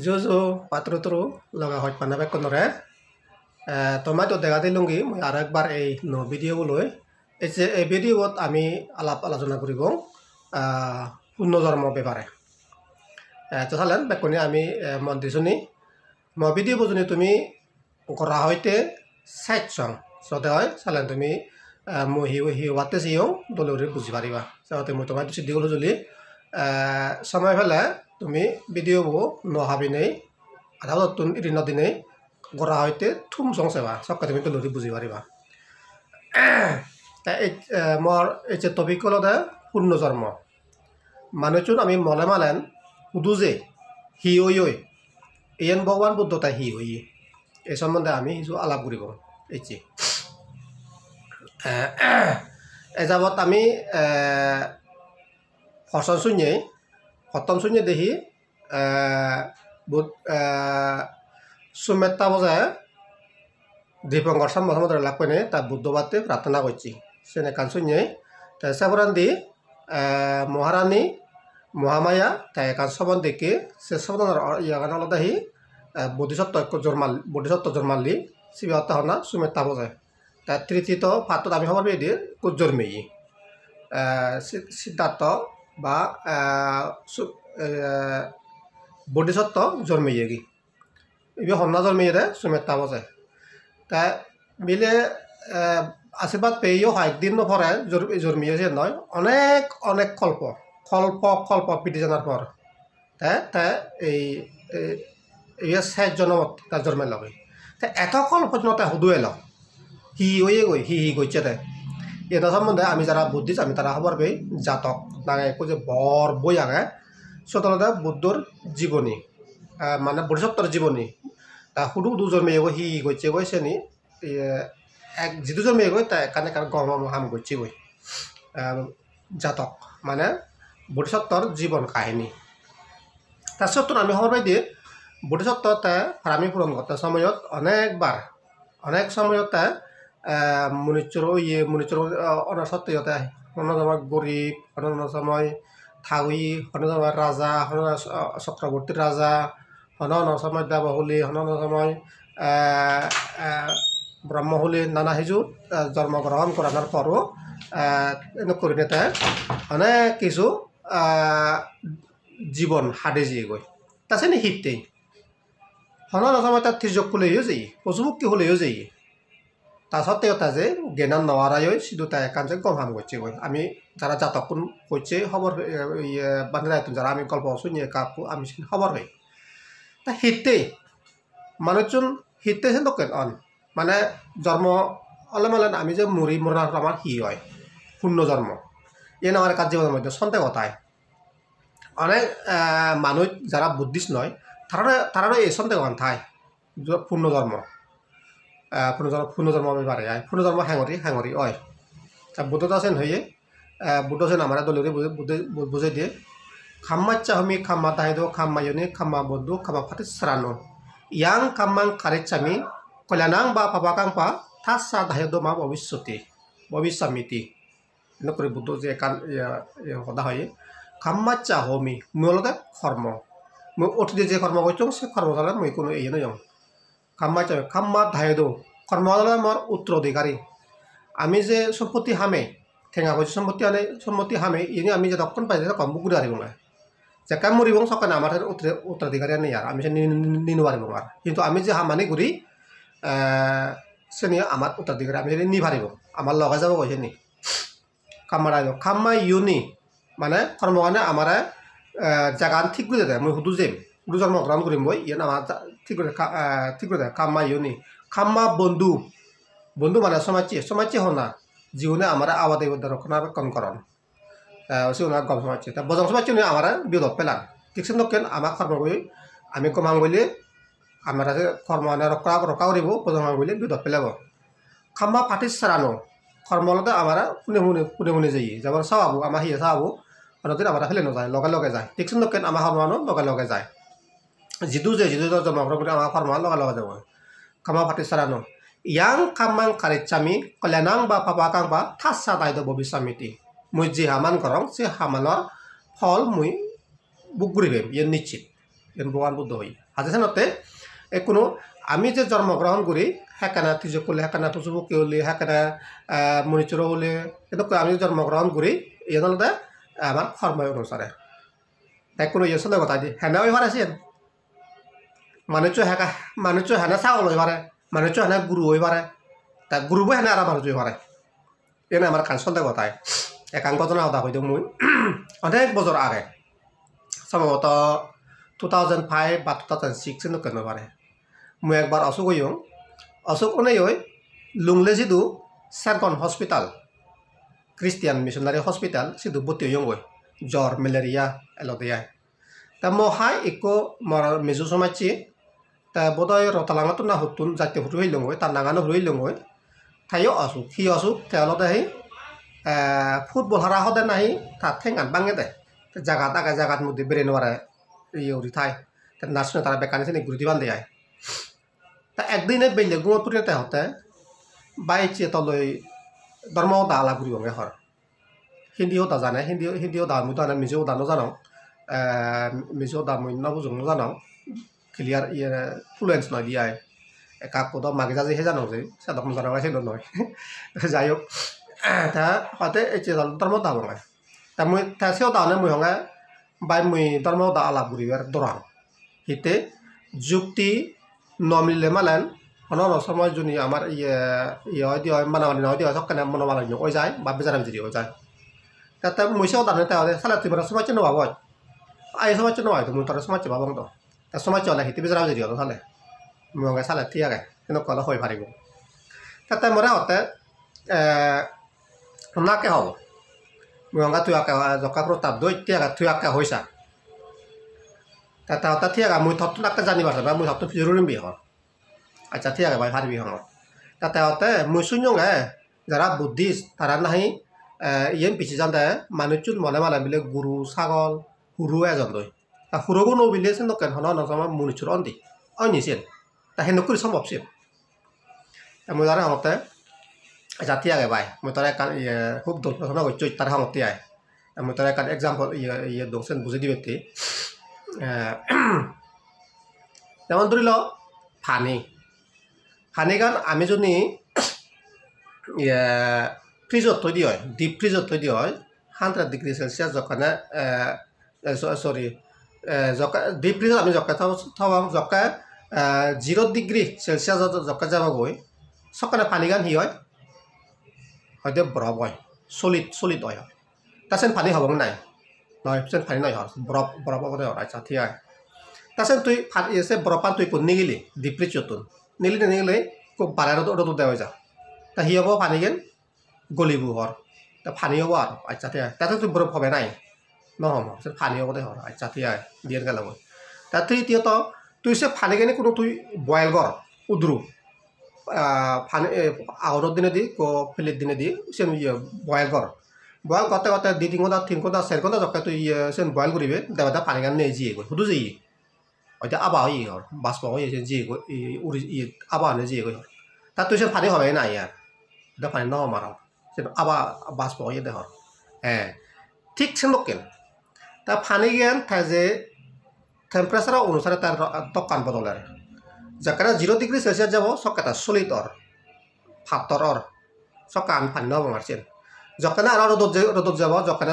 Jojo patro লগা হয় পানাবে কোনরে তোমাইতো দেখা দিলুঙ্গি মই আর একবার এই ভিডিও লৈ এই ভিডিওত আমি আলাপ আলোচনা করিব পুণ্যধর্ম ব্যাপারে তো চালেন বেকনি আমি মন দিছুনি ভিডিও বুঝুনি তুমি করা হইতে সাইট সং সতে হয় চালেন তুমি মই হিওয়াতে সিও দলরে বুঝি পারিবা যাতে মই তোমার সিদ্ধি হলো যদি সময় ফেলে তুমি ভিডিও নহাবি নেই আধা নতুন এদিন দিনে গড়া হইতে থুম সং সেবা সবকে তুমি দলরে বুঝি পারিবা মোর এই যে টপিক হলো পুণ্যধর্ম মানুষজন আমি মলে মালেন উদু যে হি ওই ইয়ান ভগবান বুদ্ধ তাই হি হই এই সম্বন্ধে আমি কিছু আলাপ করিব এই যে এযাবত আমি হসন শূন্য হতম শূন্য দেখি সুমেত্তা বজায় দীপঙ্কর সম্বন্ধে লাভ করে তা বুদ্ধবাদে প্রার্থনা করছি সেনে কান শূন্য তাই সাবরান দি মহারানী মহামায়া তাই কান সবন দেখে সে সবন ইয়াগান আলাদা হি বোধিসত্ত্ব জন্মালি শিবতা হনা সুমেত্তা বজায় তা তৃতীয়ত পাত্র আমি খবর পেয়ে দিয়ে কুজন্মেয়ী সিদ্ধার্থ বা বোধিসত্ত্ব জন্মেয়ে কি এবার হন্না জন্মেয়ে দে সুমেত্তা বজায় তা মিলে আশীর্বাদ পেয়েও একদিন পরে জন্মিয়েছে নয় অনেক অনেক কল্প পিটি জানার পর তা এই ৬০ জনমত তার জন্মের লগে তা এত কল্প তাই হুদুয়ে লগ হি হয়ে গই হি গইছে তাই এটা সম্বন্ধে আমি যারা বুদ্ধিস্ট আমি তারা খবর পেয়ে জাতক নাগে যে বর বই আগে সতলতা বুদ্ধর জীবনী মানে বোধিসত্ত্বর জীবনী তা হুদু জন্মে গই হি গইছে গই সেনি এক যিটো জন্মে গই তাই এখানে গম হাম গইছে গই জাতক মানে বোধিসত্ত্বর জীবন কাহিনী তার সত্ত্বেও আমি খবর পাই দিয়ে বোধিসত্ত্ব তাই ফারামি পূরণ করতে সময়ত অনেক সময়ত মনুষ্যর অনেক সত্যতে অন্য সময় গরিব অন্য সময় থাউই অন্য সময় রাজা অন্য চক্রবর্তী রাজা অন্য সময় দেবহুলি অন্য সময় ব্রহ্মহুলি নানা সিজু জন্মগ্রহণ করানোর পরও করে নিতে অনেক কিছু জীবন হাডে যেয়ে গই তাছে নি হিটতেই অন্য সময় তার তির্যক হলেও যাই পশুমুক্তি হলেও যাই তা সত্ত্বেও তা যে জ্ঞান নওয়ারাই শুধু তাই একান্ত গম হাম করছে গই আমি যারা জাতক করছে খবর বান্ধে যারা আমি গল্প শুনিয়ে কাপু আমি খবর হই তা হিটতেই মানুষজন হিটতেছেন তো কেন মানে জন্ম হলে মেলেন আমি যে মরণার আমার হি হয় শূন্য জন্ম এনে আমার কাজ জীবনের মধ্যে সন্দেহতায় অনেক মানুষ যারা বুদ্ধিস্ট নয় তারা এই সন্দেহ ঠাই পূর্ণধর্ম পূর্ণধর্ম ব্যাপারে পূর্ণধর্ম হ্যাঙরি হয় তা বুদ্ধ আছেন হয়ে বুদ্ধ আছেন আমার দলীয় বুঝে দিয়ে খাম্মাচ্চা হমি খাম্মা তাহিদ খাম্মায়নি খাম্মা বন্ধু খাম্মা ফাটি সারানো ইয়াং খাম্মাং কারেচ্চামি কল্যাণাং বা পাপাকাং পা থাসা দাহিদ মা ভবিষ্যমিতি এনে করে বুদ্ধ যে সদা হয় খাম্মাচ্চা হমি মূলতে কর্ম মই অতীতে যে কর্ম করছো সে কর্ম চালে মই কোনো এই নয় খাম্মাচ্চা খাম্মা দাহিদ কর্ম চালে আমার উত্তরাধিকারী আমি যে সম্পত্তি হামে ঠেঙা করছি সম্পত্তি হামে এনে আমি যে দক্ষণ পাই কম বুকুরে হারিব না যে কাম মরিব সকালে আমার উত্তরাধিকারী নেই আর আমি সে নিনু পারিব আর কিন্তু আমি যে হামানি করি সে নিয়ে আমার উত্তরাধিকারী আমি নি পারিব আমার লগে যাব কৈছে নি খাম্মা ইউনি মানে কর্মকানে আমার জাগান ঠিক করে দেয় মই সুধু যে সুধু জন্মগ্রহণ করিম মই ইয়ান আমার ঠিক করে দেয় খাম্মা ইউনি খাম্মা বন্ধু মানে সমাজে হনা জীবনে আমার আবাদ রক্ষণাবেক্ষণ সে ওনার গম সমাজে তা বজং সমাজে আমার বিরোধ পেলাম ঠিক সে নকেন আমার কর্ম করি আমি কমাং গেলে আমার কর্ম রক্ষা করিব বজং গেলে বিরোধ পেলাব খাম্মা ফাটি সারানো কর্মলতে আমার পুনে যাই যেমন চাওয়াবো আমার হিয়ে চাওয়াবো অন্যদিন আমার ফেলে নযায় লগে যায় ঠিক সে নকেন আমার কর্মানো লগে যায় যিটো জন্মগ্রহণ করে আমার কর্ম লগে যাব খাম্মা ফাটি সারানো ইয়াং খাম্মাং কারেচ্চামি কল্যাণাং বা পাপাকাং বা থাসা দায়িত্ব ভবিষ্যমিতি মই যে হামান করং সে হামানৰ ফল মই বুক ঘুরিবেম ইয়ে নিশ্চিত ভগবান বুদ্ধ হই হাজেসানতে কোনো আমি যে জন্মগ্রহণ করি হেকানা তিজক করলে হেকানা তুজুবুকি হলে হেকানা মনিচুর হলে কিন্তু আমি জন্মগ্রহণ করি এই হলে আমার কর্ম অনুসারে তাই কোনো ইয়ে সন্দেহ কথা দিয়ে হ্যাঁ ওই পারেছেন মানুষ হ্যাঁ চাউল হয়ে পারে মানুষ হ্যাঁ গুরু হয়ে পারে তা গুরুবো হ্যাঁ আর মানুষ হয়ে পারে এনে আমার কান সন্দেহ কথায় একাং ঘটনা কথা হইতো মুই অনেক বছর আগে সম্ভবত 2005 বা 2006 এনে কেন পারে মুই একবার অসুখ হইও অসুখ অনেক হই লুংলে সিধু Serkawn hospital Christian missionary hospital সিধু ভর্তি হইও গই জ্বর ম্যালেরিয়া এলদিয়ায় তা মহাই ইকো মিজু সমাজছি তা বোধহয় রতালাঙাতো না হুতুন জাতীয় হুটু হইলং হই তার নাগানো হইলং হই থাইও অসুখ সি অসুখ তেওঁলোকে আহি ফুটবল হারা হদে নাহি তার ঠেঙান বাঙে দে জাগাত আগে জাগাত মধ্যে বেড়ে নেওয়ার ইয়ে উঠি থাই নার্সনে তারা বেকানি সে গুরুতি বান্ধে যায় তা একদিনে বেলে গুমপুরে হতে বাইছে তলৈ ধর্ম দা আলা ঘুরি বঙ্গে হর হিন্দিও দা জানে হিন্দিও দা মুই তো মিজেও দানো জানো মিজেও দা মুই নবুজং জানো ক্লিয়ার ইয়ে ফ্লুয়েন্স নয় দিয়ে একা পদ মাগে যাজে হে জানো যে সাদক জানা সেই নয় যাই হোক তা হতে এই যে ধর্ম দা বঙ্গে তা মুই তা সেও দানে মুই হঙ্গে বাই মুই ধর্ম দা আলা ঘুরিবার দরাং হিতে যুক্তি নমিলে মালেন হন সময় জুনি আমার ইয়ে ইয়ে হয় দিয়ে মানামানি নয় দিয়ে সকালে মনোমালিন্য ওই যায় বা বেজার যদি ওই যায় তাতে মুইসেও দানে তাহলে সালা তুই মানে সমাজ নেওয়া হয় আই সমাজ নেওয়া হয় তো মুই তোর সমাজ ভাবং তো তা সমাজ চলে হিতে বেজার যদি হতো তাহলে মুগে সালা ঠিক আছে কিন্তু কলে হয়ে পারিব তাতে মরে হতে নাকে হব মুগা তুই আঁকা জকা প্রতাপ দই তিয়াগা তুই আঁকা হয়েছা তা তা ঠিক আছে মুই থত নাকে জানিবার বা মুই থত জরুরি বিহর আচ্ছা ঠিক আছে ভাই পারবি হঙ তাতে হতে মুই শুনগে যারা বুদ্ধিস্ট তারা নাহি ইয়ে পিছি জানতে মানুষজন মনে মানে বিলে গরু ছাগল হুরু এজন দই তা হুরগু নো বিলে সিন কেন হন নজমা মনুচুর অন্দি অনিছেন তা হেন করি সম্ভবছেন মুই যারা হতে আচ্ছা ঠিক আছে ভাই মুই তারা কান ইয়ে খুব দল প্রশ্ন করছি তারা হতে আয় মুই তারা কান এক্সাম্পল ইয়ে ইয়ে দংছেন বুঝে দিবে যেমন ধরিল ফানি ফানিগান আমি যদি ফ্রিজত থৈ দিয়া হয় ডিপ ফ্রিজত থৈ দিয়া হয় 100 ডিগ্রি সেলসিয়াস যখন সরি ডিপ ফ্রিজত আমি জকা থওঁ জকা 0 ডিগ্রি সেলসিয়াসত জকা যাবগৈ সকালে ফানিগান হি হয় হয়তো বরফ হয় সলিড হয় তাছেন ফানি হব নাই নয় সেন ফানি নয় বরফ বরফ হব আচ্ছা ঠিক আছে তাছেন তুই এসে বরফান তুই কোন নিগিলি ডিপ ফ্রিজত নিগিলে খুব বারে রোদ দেওয়া যা তা হি হব ফানি গেন গলিব হর তা ফানি হব আর আচ্ছা ঠিক আছে তাতে তুই বরফ হবে নাই নহম সে ফানি হব দে হর আচ্ছা ঠিক আছে দিয়ে গেল তা তৃতীয়ত তুই সে ফানি গেনে কোনো তুই বয়েল কর উদ্রু ফানি আহরের দিনে দি ফিলির দিনে দি সে বয়েল কর বয়েল করতে করতে 2-3 ঘন্টা 3 ঘন্টা 4 ঘন্টা যখন তুই সে বয়েল করবি দেবা পানি গান নিয়ে জিয়ে গই শুধু যাই হয়তো আবা হয়ে হর বাষ্প হয়ে জিয়ে গই উড়ি আবা নে জিয়ে গই হর তা তুই সে ফানি হবে না ইয়ার এটা ফানি ন মারা সে আবা বাষ্প হয়ে দে হর হ্যাঁ ঠিক সে লোকেন তা ফানি জ্ঞান থাকে যে টেম্পারেচার অনুসারে তার দোকান বদলের যেখানে 0 ডিগ্রি সেলসিয়াস যাব সকাটা সলিডর ফাটর সকান ফানি নব মারছেন যখন আরো রোদত যাব যখন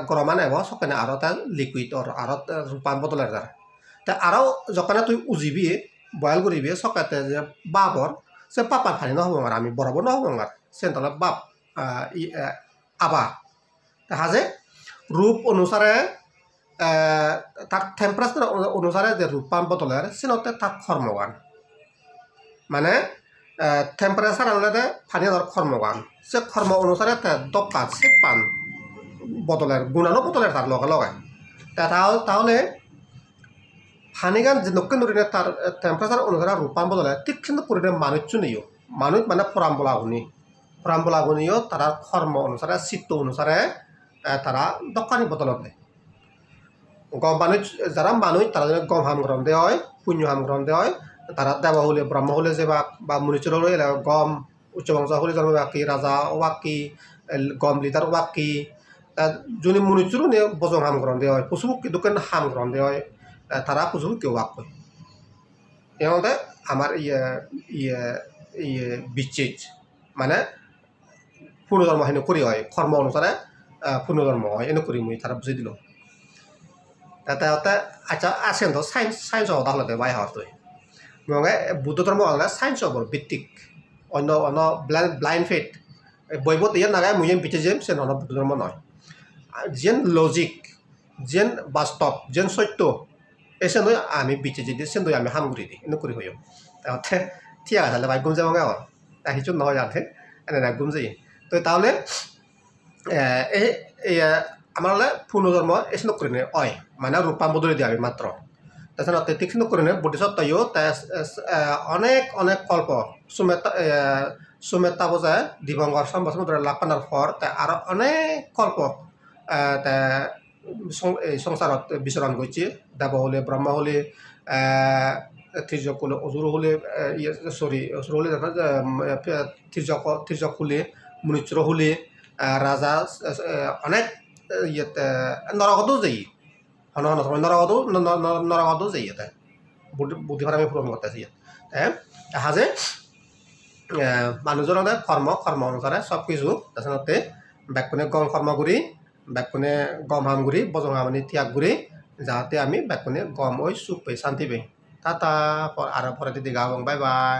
গরমা নেব সকানে আরো তার লিকুইডর আরো রূপান বদলের দ্বারা তা আরো যখন তুই উজিবি বয়েল করবি সকাতে যে বাপর সে পাপার ফানি নহব আর আমি বরাবর নহব আর সেন্তলে বাপ আবা দেখা যে রূপ অনুসারে তার টেম্পারেচার অনুসারে যে রূপান বদলের সেনতে তার কর্মগান মানে টেম্পারেচার আনলে ফানি ধর কর্মগান সে কর্ম অনুসারে দকাত সে পান বদলের গুণানো বদলের তার লগে লগায় তাহলে ফানিগান যে নক্ষণ ধরে তার টেম্পারেচার অনুসারে রূপান বদলে ঠিক কিন্তু করে মানুষ নিও মানুষ মানে ফরাম্বলাগুনিও তারা কর্ম অনুসারে চিত্ত অনুসারে তারা দকানি বদলত দেয় গম মানুষ যারা মানুষ তারা গম হাম গ্রহণ দেওয়া হয় পুণ্য হাম গ্রহণ দেওয়া হয় তারা দেব হলে ব্রহ্ম হলে যে বা মনুষ্য হলে গম উচ্চ বংশ হলে জন্ম বাকি রাজা ওয়াকি গম লিটার ওয়াকি যদি মনুষ্যরও নিয়ে বজং হাম গ্রহণ দেওয়া হয় পশুপক্ষী দোকান হাম গ্রহণ দেওয়া হয় তারা পশুপক্ষী ওয়াক হয় এমতে আমার বিচ্ছেদ মানে পুনর্জন্ম হেন করি হয় কর্ম অনুসারে পুনর্জন্ম হয় এনে করি মুই তারা বুঝে দিল তাতে আচ্ছা আছেন তো সায়েন্স তাহলে বাই হওয়ার তুই মানে বুদ্ধ ধর্ম হলে সায়েন্স হবর ভিত্তিক অন্য অন্য ব্লাইন্ড ফেট বইব ইয়ার নাগায় মুই বিচে যেম সে নন বুদ্ধ ধর্ম নয় যেন লজিক যেন বাস্তব যেন সত্য এসে নয় আমি বিচে যে সে নয় আমি হামগুড়ি দিই এনে করি হইও তাহলে ঠিক আছে তাহলে ভাই গুম যাবো গাওয়ার তা কিছু নয় যাতে এনে না গুম যাই তো তাহলে এই আমার হলে পুনর্জন্ম এসে করি নে অয় মানে রূপাম বদলে দিয়ে আমি মাত্র তাছাড়া ঠিক করে নে বুদ্ধিসত তৈও অনেক অনেক কল্প সুমেতা বোঝায় দিবঙ্গর সম্ভাষণ লাপানার পর তা আরো অনেক কল্প এই সংসারত বিচরণ করছে দেব হলে ব্রহ্ম হলে তির্যক হলে অজুর হলে সরি অসুর হলে তির্যক হলে মুনিচুর হলে রাজা অনেক ইয়েতে নরকতেও যাই হন হন সময় নরকতেও যাই ইয়াতে বুদ্ধিভার আমি পূরণ করতেছি ইয়াত হাজে মানুহজনে কর্ম অনুসারে সব কিছু তাছাড়াতে ব্যাকুণে গম কর্ম করি ব্যাকুণে গম হাম করি বজং হামানি ত্যাগ করি যাতে আমি ব্যাকুণে গম ওই সুখ পাই শান্তি পাই তা আর পরে দিদি গাবং বাই বাই